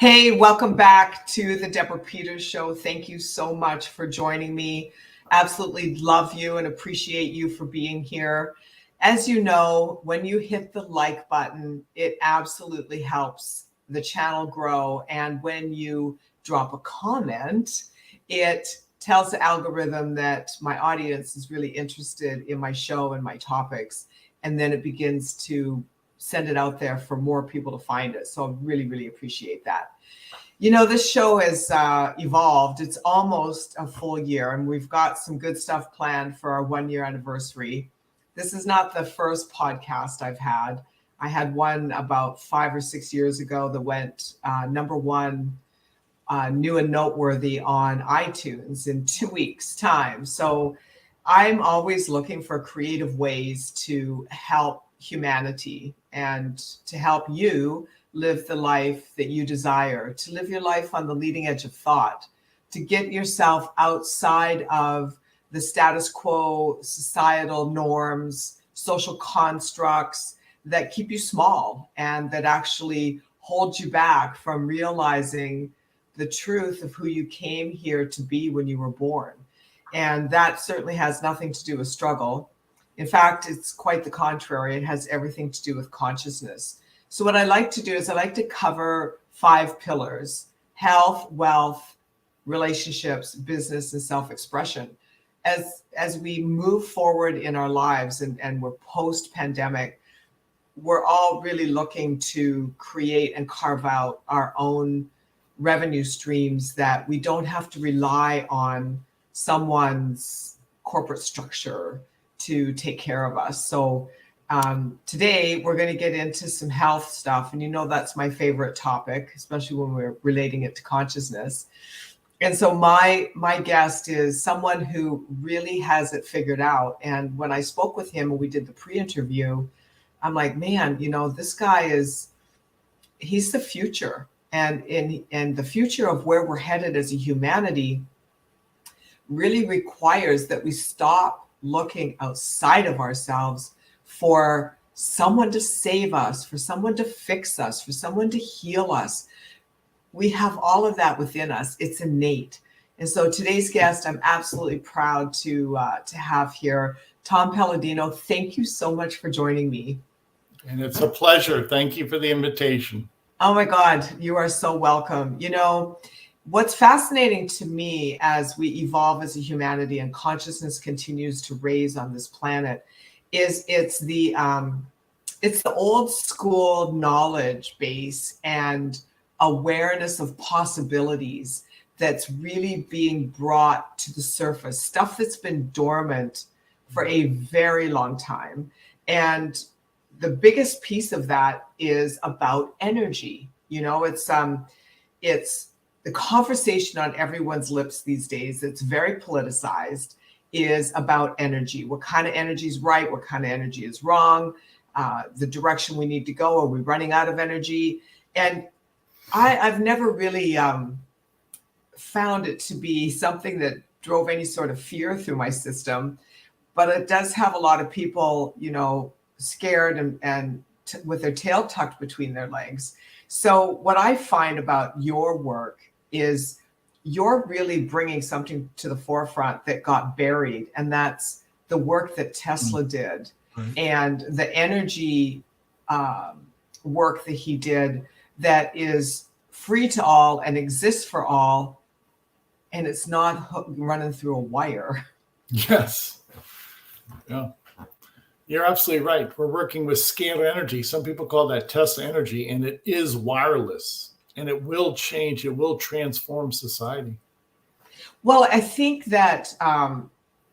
Hey, welcome back to the Deborah Peters Show. Thank you so much for joining me. Absolutely love you and appreciate you for being here. As you know, when you hit the like button, it absolutely helps the channel grow. And when you drop a comment, it tells the algorithm that my audience is really interested in my show and my topics. And then it begins to send it out there for more people to find it. So I really, really appreciate that. You know, this show has evolved. It's almost a full year, and we've got some good stuff planned for our 1-year anniversary. This is not the first podcast I've had. I had one about 5 or 6 years ago that went #1 new and noteworthy on iTunes in 2 weeks' time. So I'm always looking for creative ways to help humanity and to help you live the life that you desire, to live your life on the leading edge of thought, to get yourself outside of the status quo, societal norms, social constructs that keep you small and that actually hold you back from realizing the truth of who you came here to be when you were born. And that certainly has nothing to do with struggle. In fact, it's quite the contrary. It has everything to do with consciousness. So what I like to do is I like to cover 5 pillars: health, wealth, relationships, business, and self-expression. As we move forward in our lives and we're post-pandemic, we're all really looking to create and carve out our own revenue streams that we don't have to rely on someone's corporate structure to take care of us. So today we're going to get into some health stuff, and you know that's my favorite topic, especially when we're relating it to consciousness. And so my guest is someone who really has it figured out. And when I spoke with him and we did the pre-interview, I'm like, man, you know, this guy he's the future. And the future of where we're headed as a humanity really requires that we stop looking outside of ourselves for someone to save us, for someone to fix us, for someone to heal us. We have all of that within us. It's innate. And so today's guest, I'm absolutely proud to have here, Tom Paladino. Thank you so much for joining me. And it's a pleasure. Thank you for the invitation. Oh my God, you are so welcome. You know, what's fascinating to me as we evolve as a humanity and consciousness continues to raise on this planet is it's the old school knowledge base and awareness of possibilities that's really being brought to the surface, stuff that's been dormant for a very long time. And the biggest piece of that is about energy. You know, it's the conversation on everyone's lips these days. It's very politicized, is about energy. What kind of energy is right? What kind of energy is wrong? The direction we need to go. Are we running out of energy? And I've never really found it to be something that drove any sort of fear through my system, but it does have a lot of people, you know, scared and with their tail tucked between their legs. So what I find about your work is you're really bringing something to the forefront that got buried, and that's the work that Tesla did, and the energy work that he did that is free to all and exists for all, and it's not running through a wire. Yes. Yeah. You're absolutely right. We're working with Scalar Energy. Some people call that Tesla energy, and it is wireless, and it will change. It will transform society. Well, I think that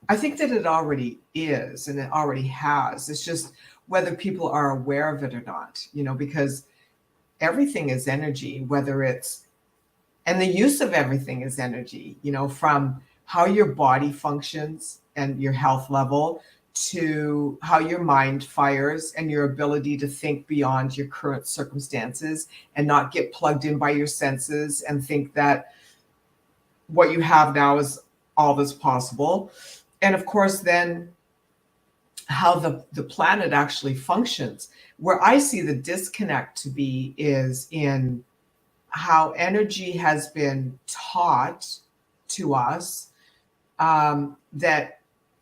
it already is, and it already has. It's just whether people are aware of it or not, you know, because everything is energy, and the use of everything is energy, you know, from how your body functions and your health level to how your mind fires and your ability to think beyond your current circumstances and not get plugged in by your senses and think that what you have now is all that's possible. And of course, then how the planet actually functions. Where I see the disconnect to be is in how energy has been taught to us, that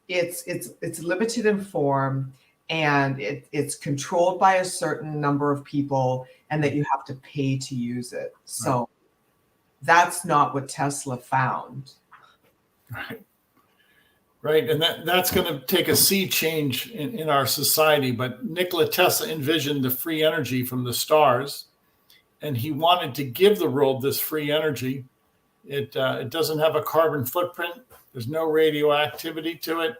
it's limited in form, and it's controlled by a certain number of people, and that you have to pay to use it. So that's not what Tesla found. Right. Right. And that's going to take a sea change in our society. But Nikola Tesla envisioned the free energy from the stars, and he wanted to give the world this free energy. It doesn't have a carbon footprint. There's no radioactivity to it.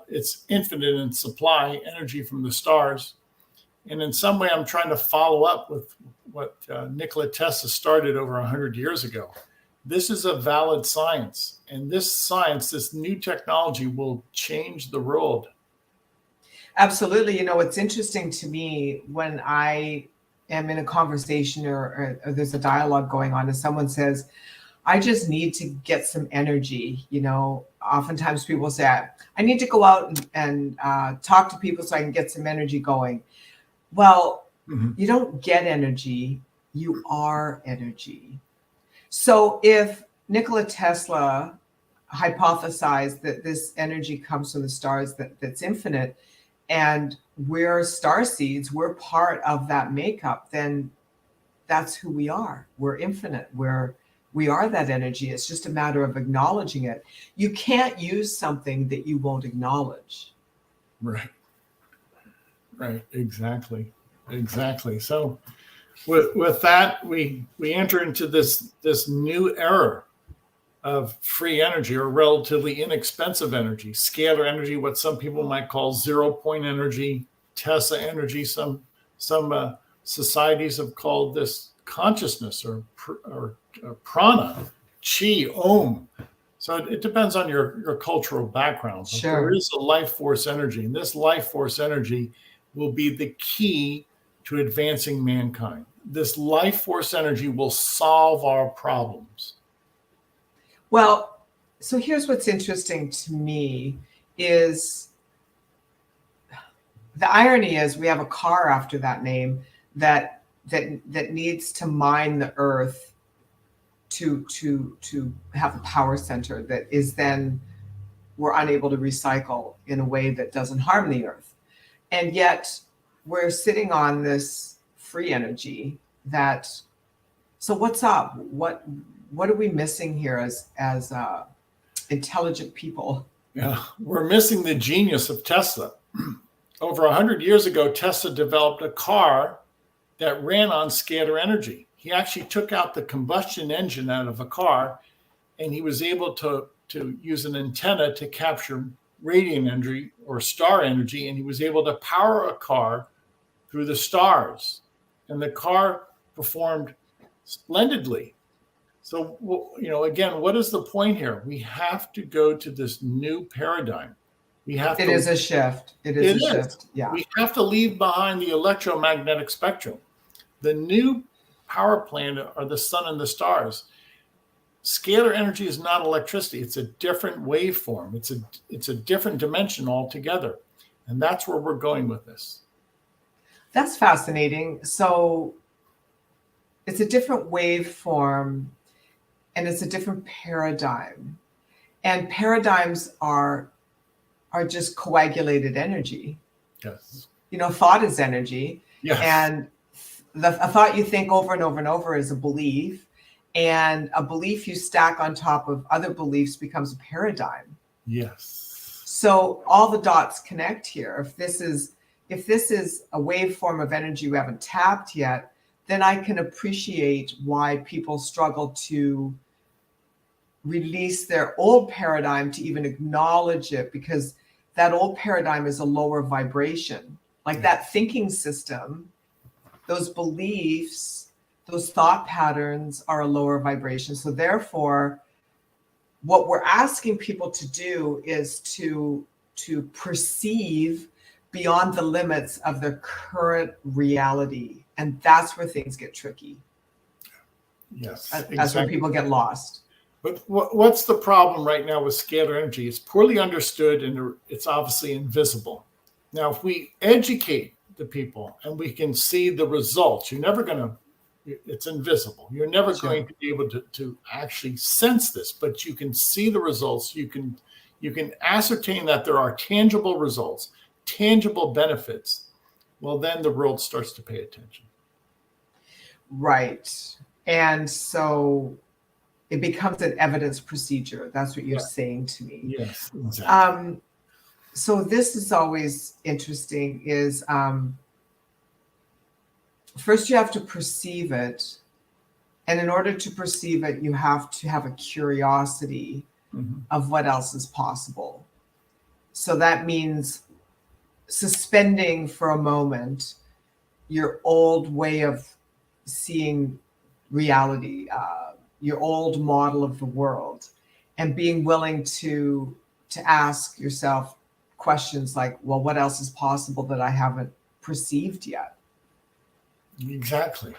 It's infinite in supply, energy from the stars. And in some way, I'm trying to follow up with what Nikola Tesla started over 100 years ago. This is a valid science. And this science, this new technology, will change the world. Absolutely. It's interesting to me when I am in a conversation or there's a dialogue going on and someone says, I just need to get some energy. Oftentimes people say, I need to go out and talk to people so I can get some energy going. Well, you don't get energy, you are energy. So if Nikola Tesla hypothesized that this energy comes from the stars, that's infinite, and we're star seeds, we're part of that makeup, then that's who we are. We're infinite. We are that energy. It's just a matter of acknowledging it. You can't use something that you won't acknowledge. Right. Right. Exactly. So with that, we enter into this new era of free energy, or relatively inexpensive energy, scalar energy, what some people might call 0-point energy, Tesla energy. Some societies have called this consciousness or prana, chi, om. So it depends on your cultural background. But Sure. there is a life force energy, and this life force energy will be the key to advancing mankind. This life force energy will solve our problems. Well, so here's what's interesting to me is the irony is we have a car after that name that needs to mine the earth to have a power center that is then we're unable to recycle in a way that doesn't harm the earth. And yet we're sitting on this free energy so what's up? What are we missing here as intelligent people? Yeah, we're missing the genius of Tesla. Over 100 years ago, Tesla developed a car that ran on scalar energy. He actually took out the combustion engine out of a car, and he was able to use an antenna to capture radiant energy or star energy, and he was able to power a car through the stars. And the car performed splendidly. So, again, what is the point here? We have to go to this new paradigm. It is a shift. It is a shift. Yeah. We have to leave behind the electromagnetic spectrum. The new power plant are the sun and the stars. Scalar energy is not electricity. It's a different waveform. It's a different dimension altogether. And that's where we're going with this. That's fascinating. So it's a different waveform, and it's a different paradigm. And paradigms are just coagulated energy. Yes. Thought is energy. Yes. And a thought you think over and over and over is a belief. And a belief you stack on top of other beliefs becomes a paradigm. Yes. So all the dots connect here. If this is a waveform of energy we haven't tapped yet, then I can appreciate why people struggle to release their old paradigm to even acknowledge it, because that old paradigm is a lower vibration. Like that thinking system, those beliefs, those thought patterns are a lower vibration. So therefore, what we're asking people to do is to perceive beyond the limits of their current reality. And that's where things get tricky. Yes. That's where people get lost. But what's the problem right now with scalar energy? It's poorly understood, and it's obviously invisible. Now, if we educate the people and we can see the results, you're never going to It's invisible. You're never Sure. going to be able to actually sense this, but you can see the results. You can ascertain that there are tangible results, tangible benefits. Well, then the world starts to pay attention. Right. And so it becomes an evidence procedure. That's what you're saying to me. Yes, exactly. So this is always interesting is first you have to perceive it. And in order to perceive it, you have to have a curiosity of what else is possible. So that means suspending for a moment your old way of seeing reality, your old model of the world, and being willing to ask yourself questions like, well, what else is possible that I haven't perceived yet? Exactly.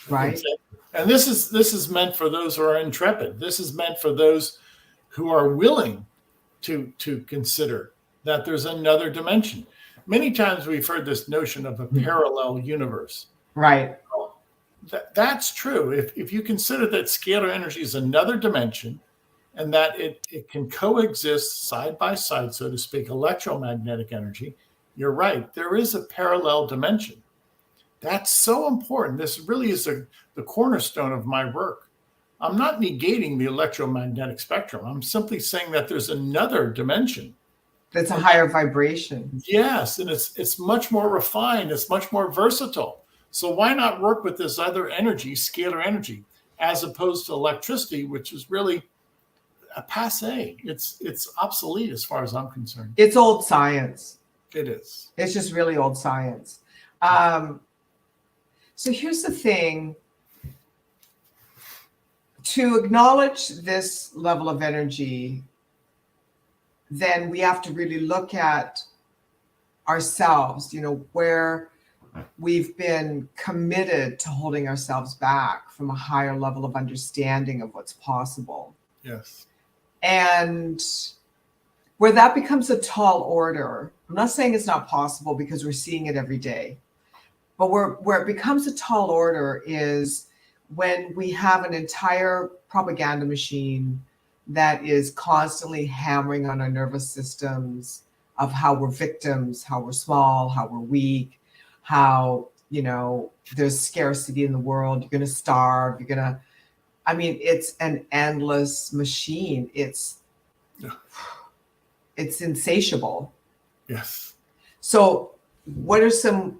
Right. Exactly. And this is meant for those who are intrepid. This is meant for those who are willing to consider that there's another dimension. Many times we've heard this notion of a parallel universe. Right. That's true. If you consider that scalar energy is another dimension and that it can coexist side by side, so to speak, electromagnetic energy, you're right. There is a parallel dimension. That's so important. This really is the cornerstone of my work. I'm not negating the electromagnetic spectrum. I'm simply saying that there's another dimension. That's a higher vibration. Yes, and it's much more refined. It's much more versatile. So why not work with this other energy, scalar energy, as opposed to electricity, which is really a passe. It's obsolete as far as I'm concerned. It's old science. It is. It's just really old science. So here's the thing. To acknowledge this level of energy, then we have to really look at ourselves, where we've been committed to holding ourselves back from a higher level of understanding of what's possible. Yes. And where that becomes a tall order, I'm not saying it's not possible because we're seeing it every day, but where it becomes a tall order is when we have an entire propaganda machine that is constantly hammering on our nervous systems of how we're victims, how we're small, how we're weak, how, there's scarcity in the world, you're going to starve, it's an endless machine. It's insatiable. Yes. So what are some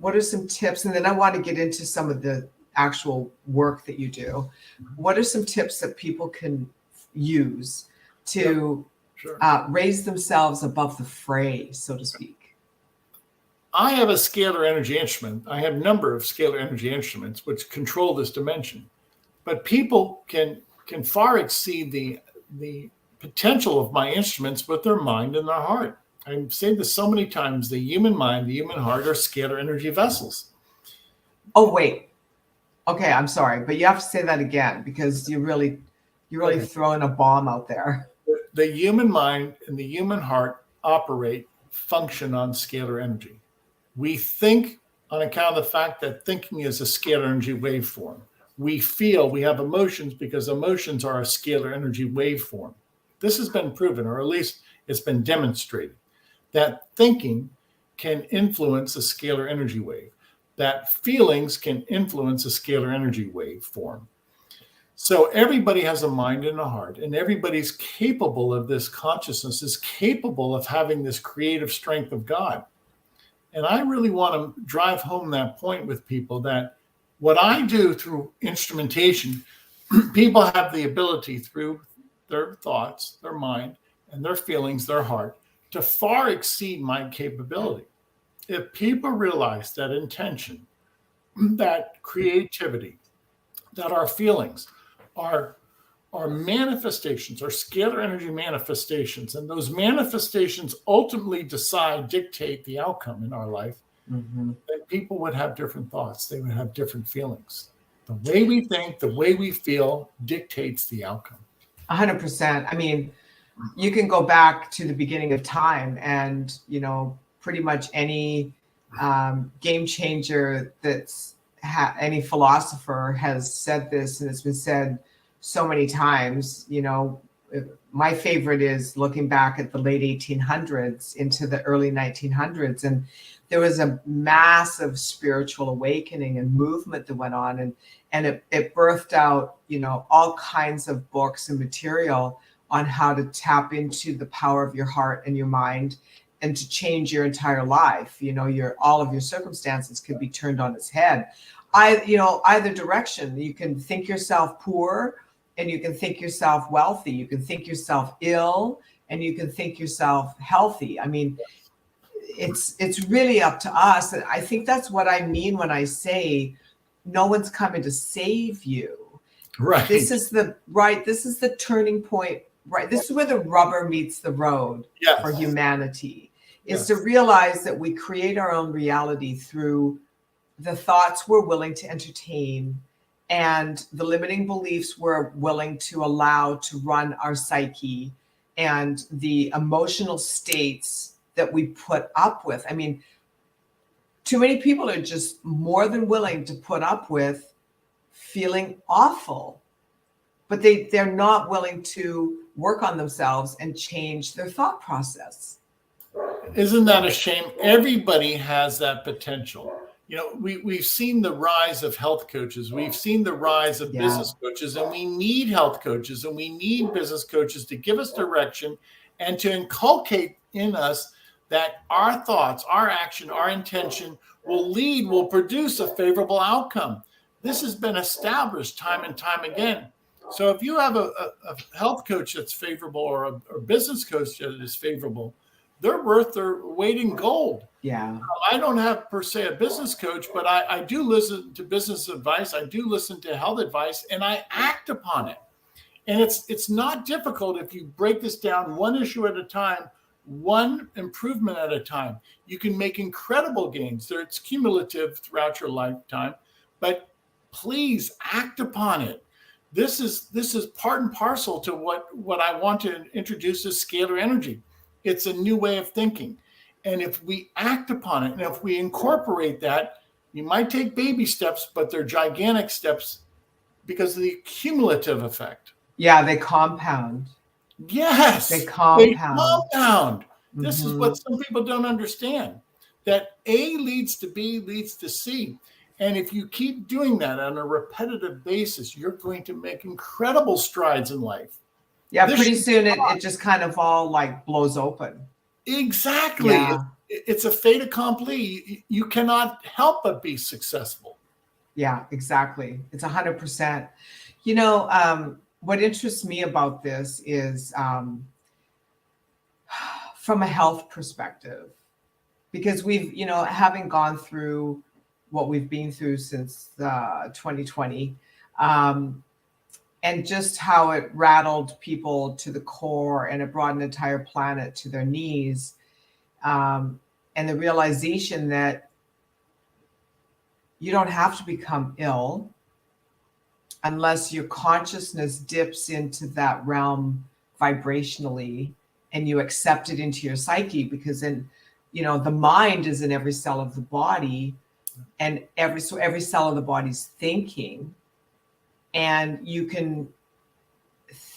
tips? And then I want to get into some of the actual work that you do. What are some tips that people can use to raise themselves above the fray, so to speak? I have a scalar energy instrument. I have a number of scalar energy instruments which control this dimension. But people can far exceed the potential of my instruments with their mind and their heart. I've said this so many times, the human mind, the human heart are scalar energy vessels. Oh, wait. Okay, I'm sorry, but you have to say that again because you're really throwing a bomb out there. The human mind and the human heart function on scalar energy. We think on account of the fact that thinking is a scalar energy waveform. We feel, we have emotions because emotions are a scalar energy waveform. This has been proven, or at least it's been demonstrated, that thinking can influence a scalar energy wave, that feelings can influence a scalar energy waveform. So everybody has a mind and a heart, and everybody's capable of this consciousness, is capable of having this creative strength of God. And I really want to drive home that point with people that what I do through instrumentation, people have the ability through their thoughts, their mind, and their feelings, their heart, to far exceed my capability. If people realize that intention, that creativity, that our feelings are manifestations, are scalar energy manifestations, and those manifestations ultimately dictate the outcome in our life, then people would have different thoughts. They would have different feelings. The way we think, the way we feel dictates the outcome. 100%. I mean, you can go back to the beginning of time and, pretty much any game changer that's any philosopher has said this, and it's been said so many times. My favorite is looking back at the late 1800s into the early 1900s, and there was a massive spiritual awakening and movement that went on, and it birthed out, all kinds of books and material on how to tap into the power of your heart and your mind and to change your entire life. All of your circumstances could be turned on its head. Either direction. You can think yourself poor, and you can think yourself wealthy. You can think yourself ill, and you can think yourself healthy. I mean, it's really up to us. And I think that's what I mean when I say no one's coming to save you. Right. This is the turning point. Right. This is where the rubber meets the road for humanity. Is to realize that we create our own reality through the thoughts we're willing to entertain and the limiting beliefs we're willing to allow to run our psyche and the emotional states that we put up with. I mean, too many people are just more than willing to put up with feeling awful, but they're not willing to work on themselves and change their thought process. Isn't that a shame? Everybody has that potential. We've seen the rise of health coaches. We've seen the rise of business coaches, and we need health coaches and we need business coaches to give us direction and to inculcate in us that our thoughts, our action, our intention will produce a favorable outcome. This has been established time and time again. So if you have a health coach that's favorable or a business coach that is favorable, they're worth their weight in gold. Yeah. I don't have per se a business coach, but I do listen to business advice. I do listen to health advice, and I act upon it. And it's not difficult if you break this down one issue at a time, one improvement at a time. You can make incredible gains. It's cumulative throughout your lifetime, but please act upon it. This is part and parcel to what I want to introduce as Scalar Energy. It's a new way of thinking. And if we act upon it, and if we incorporate that, you might take baby steps, but they're gigantic steps because of the cumulative effect. Yeah, they compound. Yes. They compound. Mm-hmm. This is what some people don't understand, that A leads to B leads to C. And if you keep doing that on a repetitive basis, you're going to make incredible strides in life. Yeah, pretty soon it just kind of all like blows open. Exactly. Yeah. It's a fait accompli. You cannot help but be successful. Yeah, exactly. It's 100%. What interests me about this is from a health perspective, because we've, having gone through what we've been through since 2020, and just how it rattled people to the core and it brought an entire planet to their knees. And the realization that you don't have to become ill unless your consciousness dips into that realm vibrationally and you accept it into your psyche, because then, the mind is in every cell of the body, and every cell of the body's thinking. And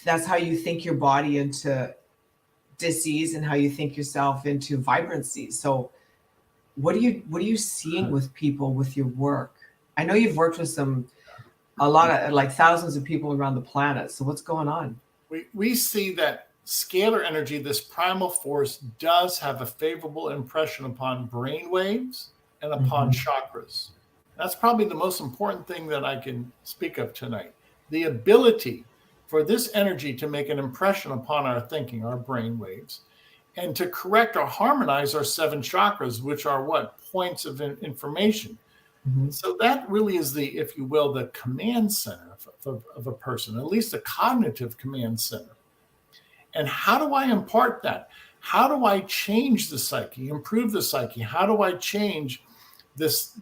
that's how you think your body into disease and how you think yourself into vibrancy. So what are you seeing with people with your work? I know you've worked with a lot of, like, thousands of people around the planet. So what's going on? We see that scalar energy, this primal force, does have a favorable impression upon brain waves and upon chakras. That's probably the most important thing that I can speak of tonight. The ability for this energy to make an impression upon our thinking, our brain waves, and to correct or harmonize our 7 chakras, which are points of information. Mm-hmm. So that really is the, if you will, the command center of a person, at least a cognitive command center. And how do I impart that? How do I change the psyche, improve the psyche? How do I change this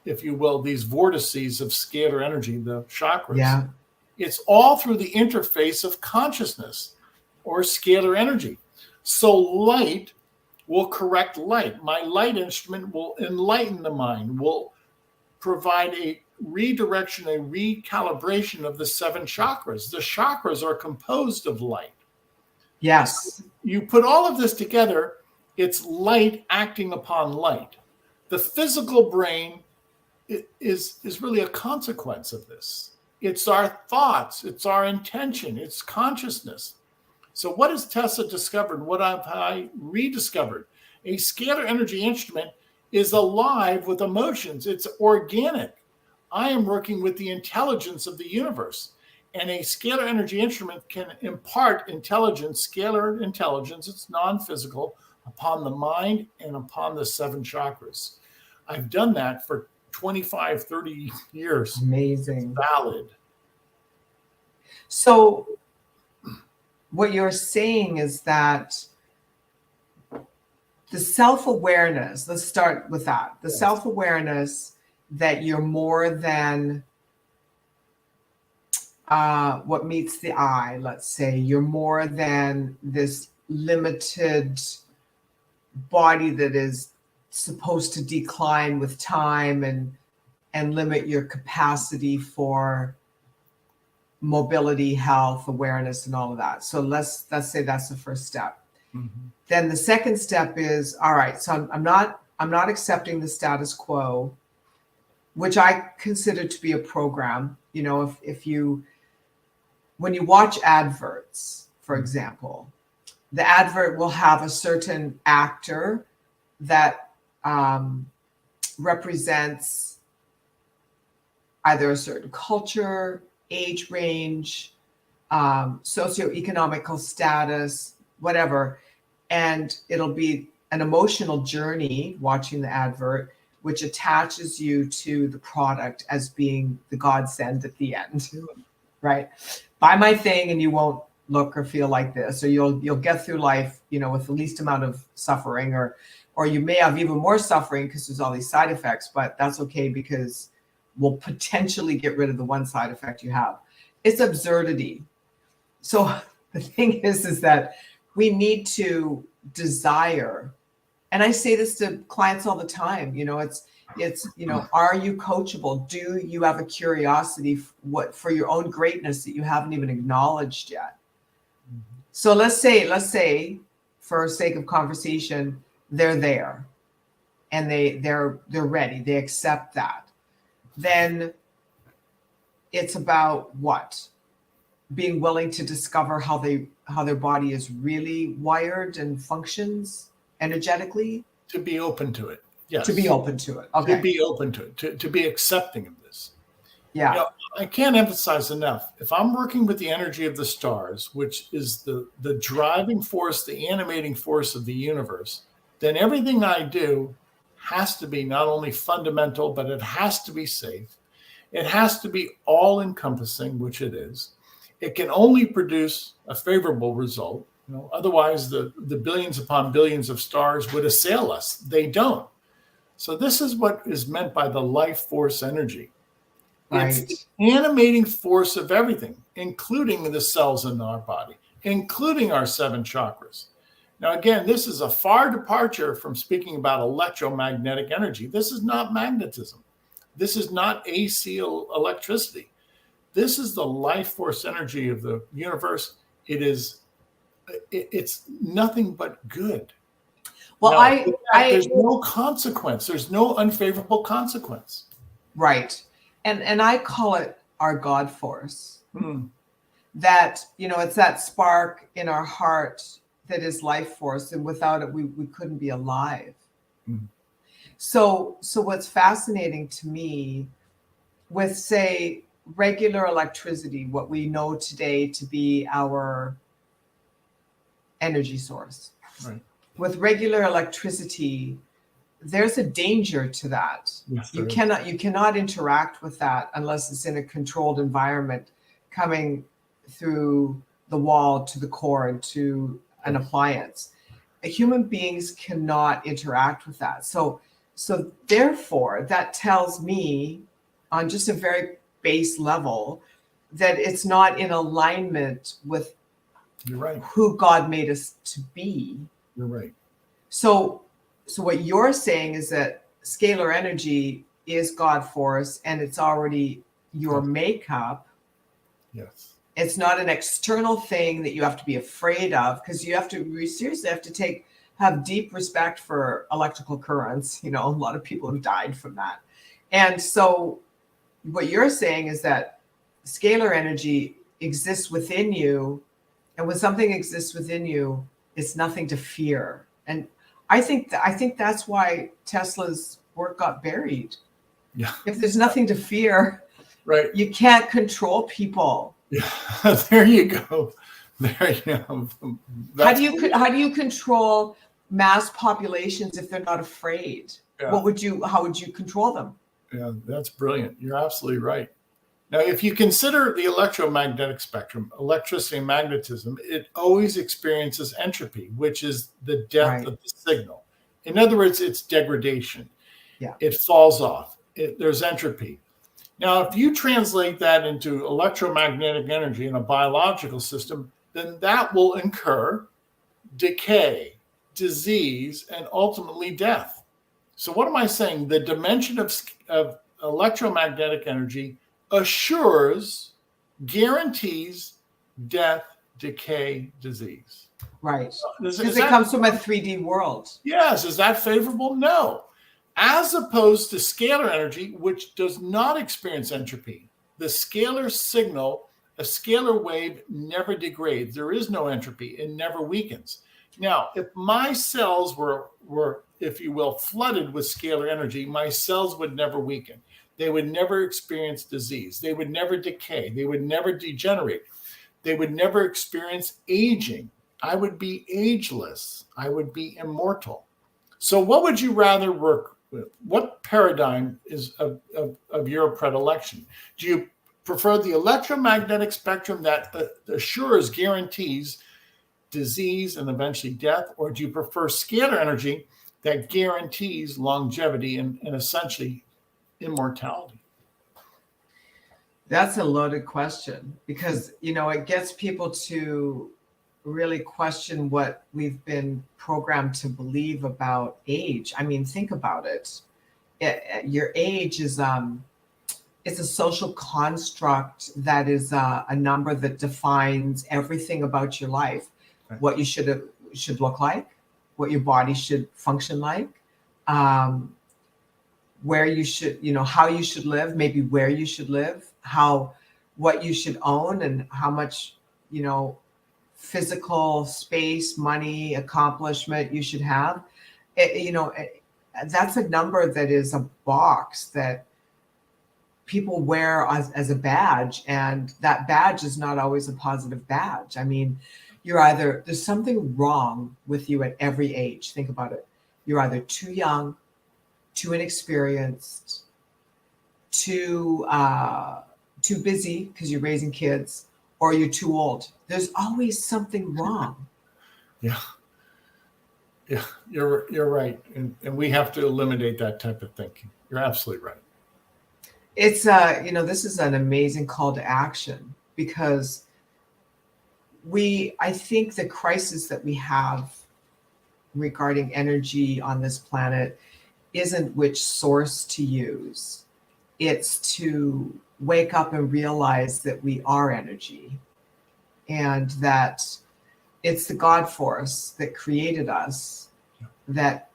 if you will, these vortices of scalar energy, the chakras? Yeah. It's all through the interface of consciousness or scalar energy. So light will correct light. My light instrument will enlighten the mind, will provide a redirection, a recalibration of the 7 chakras. The chakras are composed of light. Yes. You put all of this together, it's light acting upon light. The physical brain is really a consequence of this. It's our thoughts, it's our intention, it's consciousness. So what has Tesla discovered? What have I rediscovered? A scalar energy instrument is alive with emotions. It's organic. I am working with the intelligence of the universe. And a scalar energy instrument can impart intelligence, scalar intelligence, it's non-physical, upon the mind and upon the 7 chakras. I've done that for 25, 30 years. Amazing. It's valid. So what you're saying is that the self-awareness, let's start with that. The self-awareness that you're more than what meets the eye, let's say. You're more than this limited body that is supposed to decline with time and limit your capacity for mobility, health, awareness, and all of that. So let's say that's the first step. Mm-hmm. Then the second step is, all right, so I'm not accepting the status quo, which I consider to be a program. You know, when you watch adverts, for example, the advert will have a certain actor that represents either a certain culture, age range, socioeconomical status, whatever. And it'll be an emotional journey watching the advert, which attaches you to the product as being the godsend at the end, right? Buy my thing and you won't look or feel like this, or you'll get through life, you know, with the least amount of suffering, or you may have even more suffering because there's all these side effects, but that's okay because we'll potentially get rid of the one side effect you have. It's absurdity. So the thing is that we need to desire, and I say this to clients all the time, you know, it's, you know, are you coachable? Do you have a curiosity for your own greatness that you haven't even acknowledged yet? Mm-hmm. So let's say, for sake of conversation, they're there and they're ready. They accept that. Then it's about what? Being willing to discover how their body is really wired and functions energetically. To be open to it. Yes. To be open to it. Okay. To be open to it. To be accepting of this. Yeah. You know, I can't emphasize enough. If I'm working with the energy of the stars, which is the driving force, the animating force of the universe, then everything I do has to be not only fundamental, but it has to be safe. It has to be all-encompassing, which it is. It can only produce a favorable result. You know, otherwise, the billions upon billions of stars would assail us. They don't. So this is what is meant by the life force energy. Right. It's the animating force of everything, including the cells in our body, including our 7 chakras. Now, again, this is a far departure from speaking about electromagnetic energy. This is not magnetism. This is not AC electricity. This is the life force energy of the universe. It's nothing but good. Well, now, there's no consequence. There's no unfavorable consequence. Right. And I call it our God force. That, you know, it's that spark in our heart that is life force, and without it we couldn't be alive. So what's fascinating to me with, say, regular electricity, what we know today to be our energy source. Right. With regular electricity, there's a danger to that. Yes, you cannot interact with that unless it's in a controlled environment, coming through the wall to the core and to an appliance. Human beings cannot interact with that. So therefore, that tells me on just a very base level that it's not in alignment with who God made us to be. You're right. So what you're saying is that scalar energy is God force and it's already your makeup. Yes. It's not an external thing that you have to be afraid of, because you seriously have to have deep respect for electrical currents. A lot of people have died from that. And so what you're saying is that scalar energy exists within you, and when something exists within you, it's nothing to fear. And I think that's why Tesla's work got buried. Yeah. If there's nothing to fear, right, you can't control people. Yeah, there you go. There you go. How do you control mass populations if they're not afraid? Yeah. How would you control them? Yeah, that's brilliant. You're absolutely right. Now, if you consider the electromagnetic spectrum, electricity and magnetism, it always experiences entropy, which is the death of the signal. In other words, it's degradation. Yeah. It falls off. There's entropy. Now, if you translate that into electromagnetic energy in a biological system, then that will incur decay, disease, and ultimately death. So what am I saying? The dimension of electromagnetic energy assures, guarantees death, decay, disease. Right. Because it comes from a 3D world. Yes. Is that favorable? No. As opposed to scalar energy, which does not experience entropy. The scalar signal, a scalar wave, never degrades. There is no entropy. It never weakens. Now, if my cells were, if you will, flooded with scalar energy, my cells would never weaken. They would never experience disease. They would never decay. They would never degenerate. They would never experience aging. I would be ageless. I would be immortal. So what would you rather work with? What paradigm is of your predilection? Do you prefer the electromagnetic spectrum that assures, guarantees disease and eventually death? Or do you prefer scalar energy that guarantees longevity and essentially immortality? That's a loaded question, because, it gets people to really question what we've been programmed to believe about age. I mean, think about it. Your age is it's a social construct that is a number that defines everything about your life. Right. What you should look like, what your body should function like, where you should, how you should live, maybe where you should live, what you should own, and how much, physical space, money, accomplishment you should have. That's a number that is a box that people wear as a badge, and that badge is not always a positive badge. I mean, there's something wrong with you at every age. Think about it. You're either too young, too inexperienced, too busy because you're raising kids, or you're too old. There's always something wrong. Yeah, you're right, and we have to eliminate that type of thinking. You're absolutely right. It's this is an amazing call to action, because I think the crisis that we have regarding energy on this planet isn't which source to use. It's to wake up and realize that we are energy, and that it's the God force that created us, that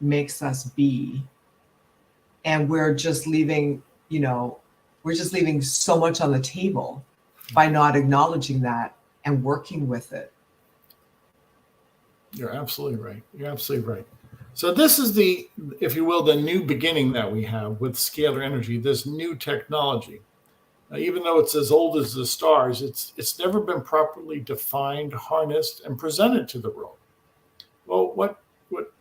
makes us be. And we're just leaving so much on the table by not acknowledging that and working with it. You're absolutely right. You're absolutely right. So this is the, if you will, the new beginning that we have with scalar energy, this new technology. Even though it's as old as the stars, it's never been properly defined, harnessed, and presented to the world. Well, what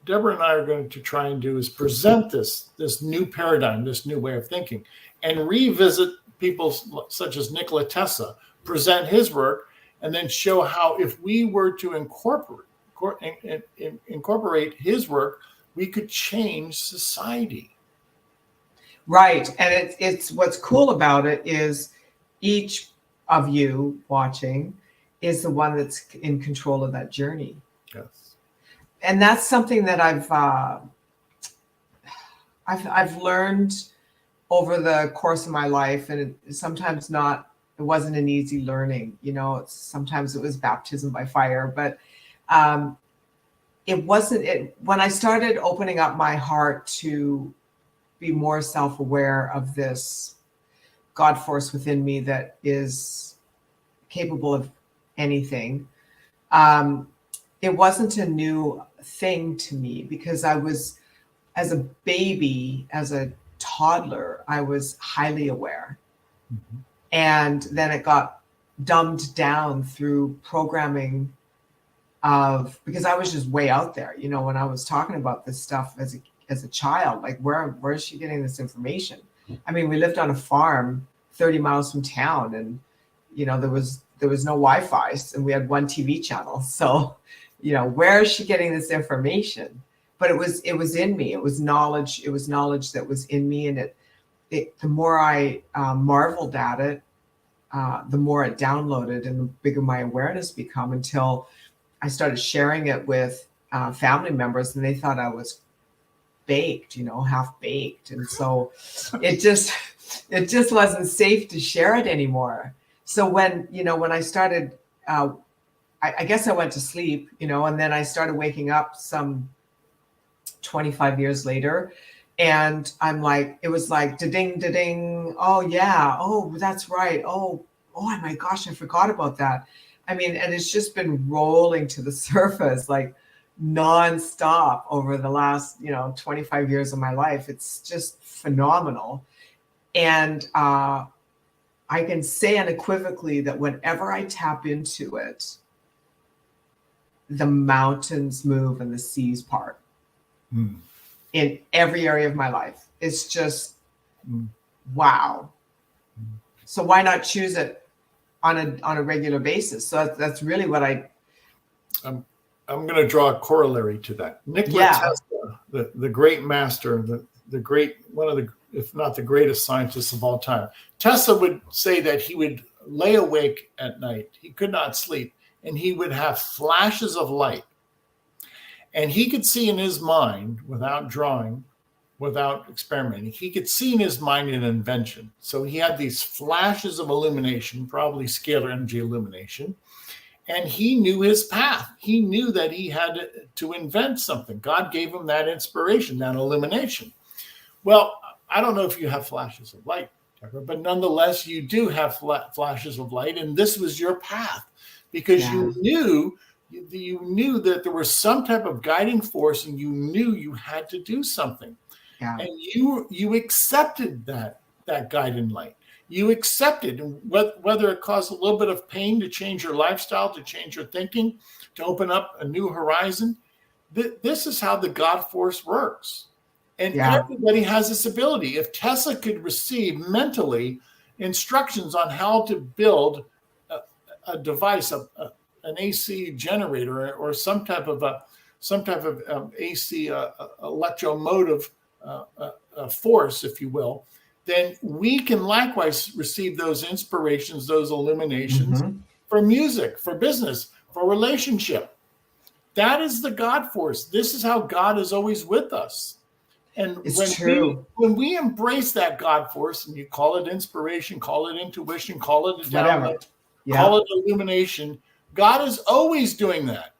Deborah and I are going to try and do is present this new paradigm, this new way of thinking, and revisit people such as Nikola Tesla, present his work, and then show how if we were to incorporate his work, we could change society. Right. And it's what's cool about it is each of you watching is the one that's in control of that journey. Yes. And that's something that I've learned over the course of my life, and sometimes not, it wasn't an easy learning, sometimes it was baptism by fire, but it wasn't it when I started opening up my heart to be more self-aware of this God force within me that is capable of anything. It wasn't a new thing to me because I was, as a baby, as a toddler, I was highly aware. Mm-hmm. And then it got dumbed down through programming because I was just way out there, when I was talking about this stuff as a child, like where is she getting this information? I mean, we lived on a farm 30 miles from town, and there was no Wi-Fi, and we had one TV channel. So, where is she getting this information? But it was in me. It was knowledge. It was knowledge that was in me, and the more I marveled at it, the more it downloaded, and the bigger my awareness become, until I started sharing it with family members, and they thought I was baked, half baked. And so it just wasn't safe to share it anymore. So when I started, I guess I went to sleep, and then I started waking up some 25 years later, and I'm like, it was like, da-ding, da-ding. Oh yeah. Oh, that's right. Oh my gosh, I forgot about that. I mean, and it's just been rolling to the surface like nonstop over the last, 25 years of my life. It's just phenomenal. And I can say unequivocally that whenever I tap into it, the mountains move and the seas part in every area of my life. It's just, wow. So why not choose it on a regular basis? So that's really what I'm going to draw a corollary to that. Nikola Tesla, the great master, the great, one of the, if not the greatest scientist of all time. Tesla would say that he would lay awake at night. He could not sleep, and he would have flashes of light. And he could see in his mind, without drawing, without experimenting, he could see in his mind an invention. So he had these flashes of illumination, probably scalar energy illumination, and he knew his path. He knew that he had to invent something. God gave him that inspiration, that illumination. Well, I don't know if you have flashes of light, Deborah, but nonetheless, you do have flashes of light, and this was your path because you knew that there was some type of guiding force, and you knew you had to do something. Yeah. And you accepted that guiding light. You accepted, and whether it caused a little bit of pain to change your lifestyle, to change your thinking, to open up a new horizon. This is how the God force works. And everybody has this ability. If Tesla could receive mentally instructions on how to build a device, an AC generator, or some type of AC electromotive force, if you will, then we can likewise receive those inspirations, those illuminations for music, for business, for relationship. That is the God force. This is how God is always with us. And when we embrace that God force, and you call it inspiration, call it intuition, call it a download, call it illumination, God is always doing that.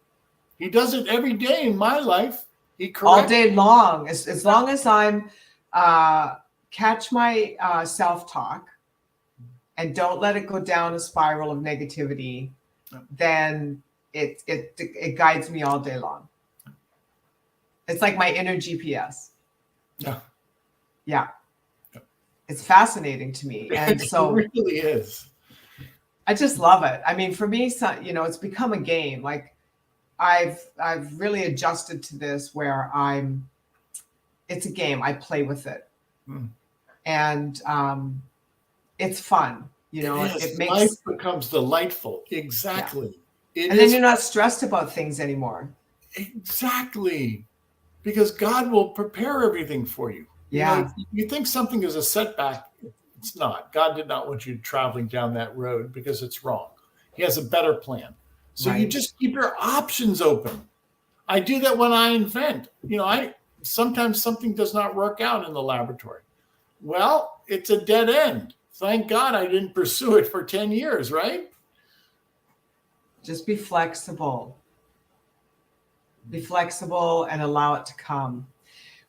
He does it every day in my life. He corrects all day long. As long as I'm catch my self-talk and don't let it go down a spiral of negativity, then it guides me all day long. It's like my inner GPS. Yeah. It's fascinating to me. And so it really is. I just love it. I mean, for me, it's become a game. Like I've really adjusted to this where it's a game. I play with it. And it's fun. It makes life becomes delightful. Exactly. Yeah. And then you're not stressed about things anymore. Exactly. Because God will prepare everything for you. Yeah. You think something is a setback. It's not. God did not want you traveling down that road because it's wrong. He has a better plan. So you just keep your options open. I do that when I invent. sometimes something does not work out in the laboratory. Well, it's a dead end. Thank God I didn't pursue it for 10 years, right? Just be flexible. Be flexible and allow it to come.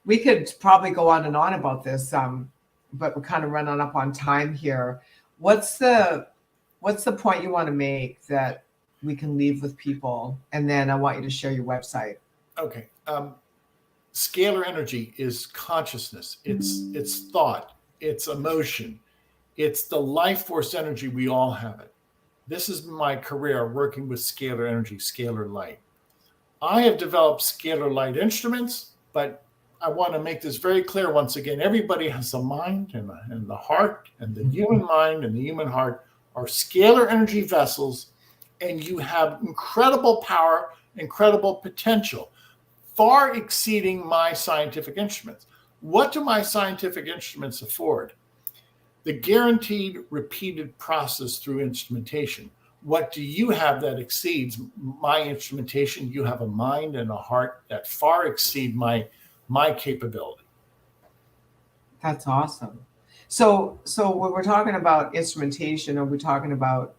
We could probably go on and on about this, but we're kind of running up on time here. What's the point you want to make that we can leave with people? And then I want you to share your website. Okay. Scalar energy is consciousness. It's thought. It's emotion. It's the life force energy. We all have it. This is my career working with scalar energy, scalar light. I have developed scalar light instruments, but I want to make this very clear once again. Everybody has a mind and the heart, and the human mind and the human heart are scalar energy vessels, and you have incredible power, incredible potential, far exceeding my scientific instruments. What do my scientific instruments afford? The guaranteed repeated process through instrumentation. What do you have that exceeds my instrumentation? You have a mind and a heart that far exceed my capability. That's awesome. So when we're talking about instrumentation, are we talking about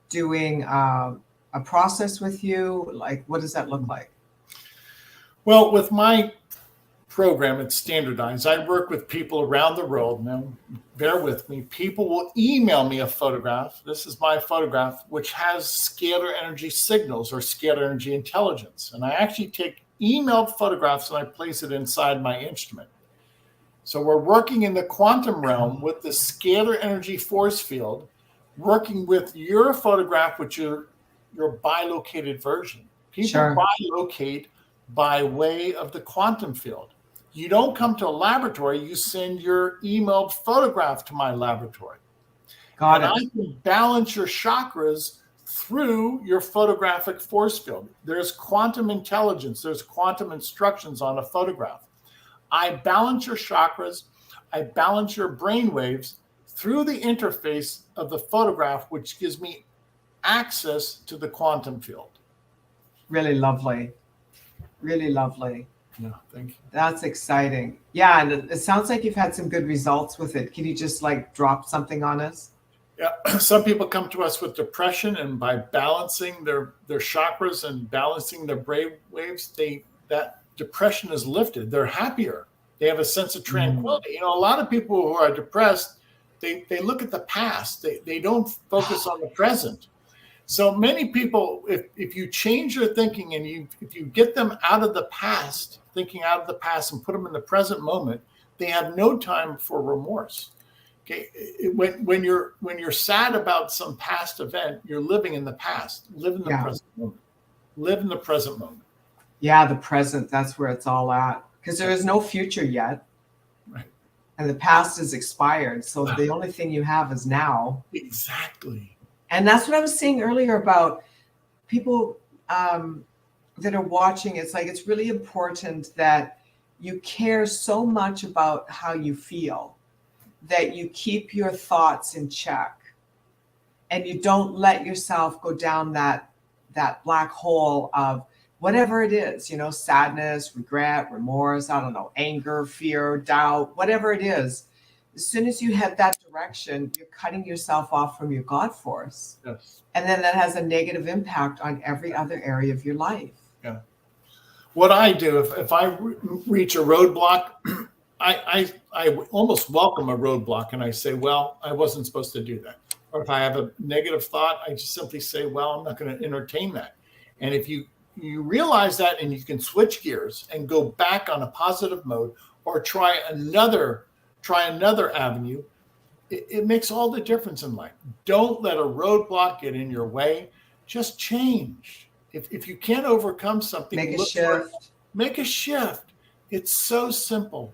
doing a process with you? Like, what does that look like? Well, with my program, it's standardized. I work with people around the world. Now, bear with me. People will email me a photograph. This is my photograph, which has scalar energy signals or scalar energy intelligence. And I actually take emailed photographs and I place it inside my instrument. So we're working in the quantum realm with the scalar energy force field, working with your photograph, which is your bilocated version. People Sure. bilocate by way of the quantum field. You don't come to a laboratory, you send your emailed photograph to my laboratory. Got and it. I can balance your chakras through your photographic force field. There's quantum intelligence, there's quantum instructions on a photograph. I balance your chakras, I balance your brain waves through the interface of the photograph, which gives me access to the quantum field. Really lovely. Really lovely. Yeah, thank you. That's exciting. Yeah, and it sounds like you've had some good results with it. Can you just like drop something on us? Yeah, some people come to us with depression, and by balancing their chakras and balancing their brain waves, that depression is lifted. They're happier. They have a sense of tranquility. You know, a lot of people who are depressed, they look at the past. They don't focus on the present. So many people, if you change your thinking and if you get them out of the past, thinking out of the past, and put them in the present moment, they have no time for remorse. Okay, when you're sad about some past event, you're living in the past. Live in the present moment. Live in the present moment. Yeah, the present. That's where it's all at. Because there is no future yet, right? And the past is expired. So the only thing you have is now. Exactly. And that's what I was saying earlier about people that are watching. It's like it's really important that you care so much about how you feel that you keep your thoughts in check and you don't let yourself go down that black hole of whatever it is, you know, sadness, regret, remorse, I don't know, anger, fear, doubt, whatever it is. As soon as you head that direction, you're cutting yourself off from your God force. Yes. And then that has a negative impact on every other area of your life. Yeah. What I do, if I reach a roadblock, I almost welcome a roadblock and I say, well, I wasn't supposed to do that. Or if I have a negative thought, I just simply say, well, I'm not going to entertain that. And if you realize that and you can switch gears and go back on a positive mode or try another avenue, it makes all the difference in life. Don't let a roadblock get in your way. Just change. If you can't overcome something, make a shift. Make a shift. It's so simple.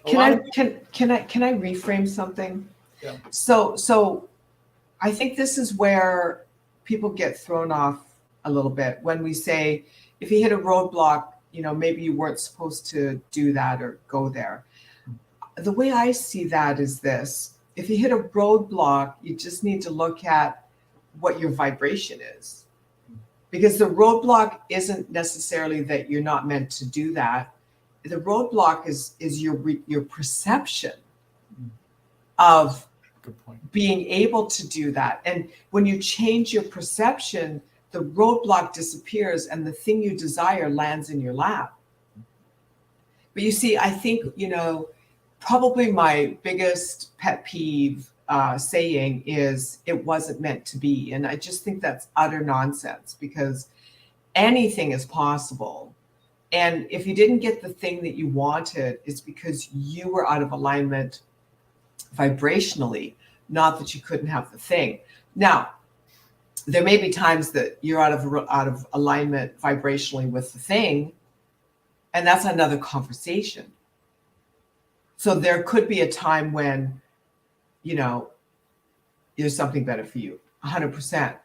Can I reframe something? Yeah. So I think this is where people get thrown off a little bit when we say, if you hit a roadblock, you know, maybe you weren't supposed to do that or go there. The way I see that is this: if you hit a roadblock, you just need to look at what your vibration is, because the roadblock isn't necessarily that you're not meant to do that. the roadblock is your perception of Good point. being able to do that. And when you change your perception, the roadblock disappears and the thing you desire lands in your lap. But you see, I think, probably my biggest pet peeve saying is it wasn't meant to be. And I just think that's utter nonsense, because anything is possible. And if you didn't get the thing that you wanted, it's because you were out of alignment vibrationally, not that you couldn't have the thing. Now, there may be times that you're out of alignment vibrationally with the thing, and that's another conversation. So there could be a time when, there's something better for you, 100%.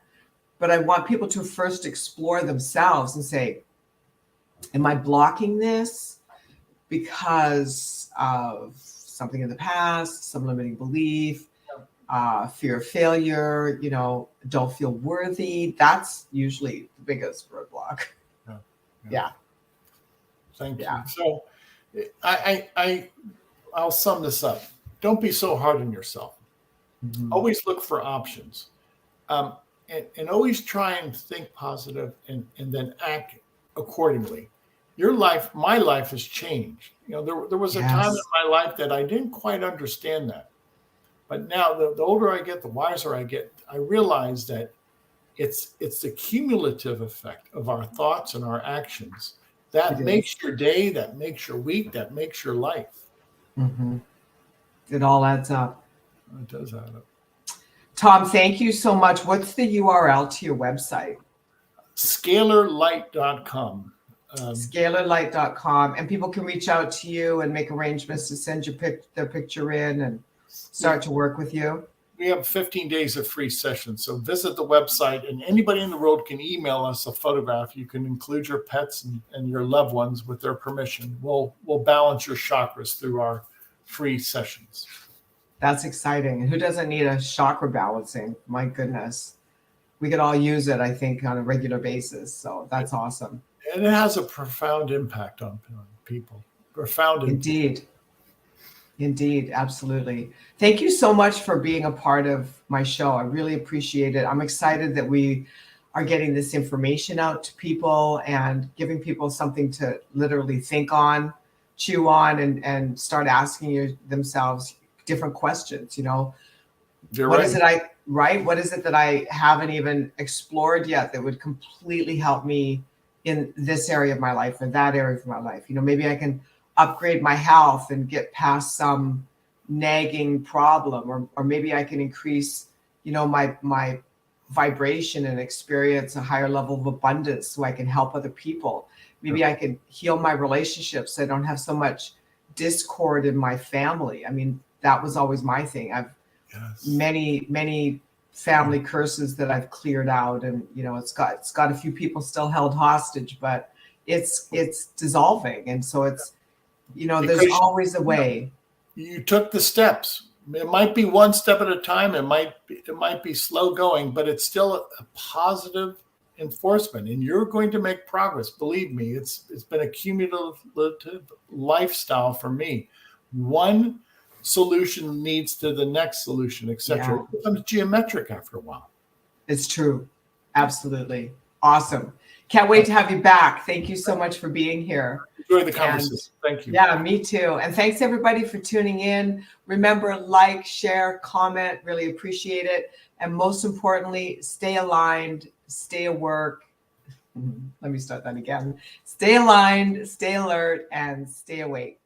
But I want people to first explore themselves and say, am I blocking this because of something in the past, some limiting belief, fear of failure, don't feel worthy? That's usually the biggest roadblock. Yeah. Thank you. Yeah. So I'll sum this up. Don't be so hard on yourself. Mm-hmm. Always look for options. And always try and think positive and then act accordingly. My life has changed. There was a time in my life that I didn't quite understand that. But now the older I get, the wiser I get, I realize that it's the cumulative effect of our thoughts and our actions that makes your day, that makes your week, that makes your life. Mm-hmm. It all adds up. It does add up. Tom, thank you so much. What's the URL to your website? ScalarLight.com. ScalarLight.com. And people can reach out to you and make arrangements to send their picture in and start to work with you. We have 15 days of free sessions. So visit the website, and anybody in the world can email us a photograph. You can include your pets and your loved ones with their permission. We'll balance your chakras through our free sessions. That's exciting. And who doesn't need a chakra balancing? My goodness. We could all use it, I think, on a regular basis. So that's awesome. And it has a profound impact on people. Profound impact. Indeed. Absolutely. Thank you so much for being a part of my show. I really appreciate it. I'm excited that we are getting this information out to people and giving people something to literally think on, chew on, and start asking themselves different questions. What is it that I haven't even explored yet that would completely help me in this area of my life or that area of my life? Maybe I can upgrade my health and get past some nagging problem, or maybe I can increase, my vibration and experience a higher level of abundance so I can help other people. Maybe I can heal my relationships so I don't have so much discord in my family. I mean, that was always my thing. I've many family curses that I've cleared out, and it's got a few people still held hostage, but it's dissolving. And so it's there's always a way. You took the steps. It might be one step at a time. It might be slow going, but it's still a positive enforcement, and you're going to make progress. Believe me, it's been a cumulative lifestyle for me. One solution leads to the next solution, etc. Yeah. It becomes geometric after a while. It's true. Absolutely. Awesome. Can't wait to have you back. Thank you so much for being here. Enjoy the conversation. Thank you. Yeah, me too. And thanks everybody for tuning in. Remember, like, share, comment, really appreciate it. And most importantly, stay aligned, stay awake. Let me start that again. Stay aligned, stay alert, and stay awake.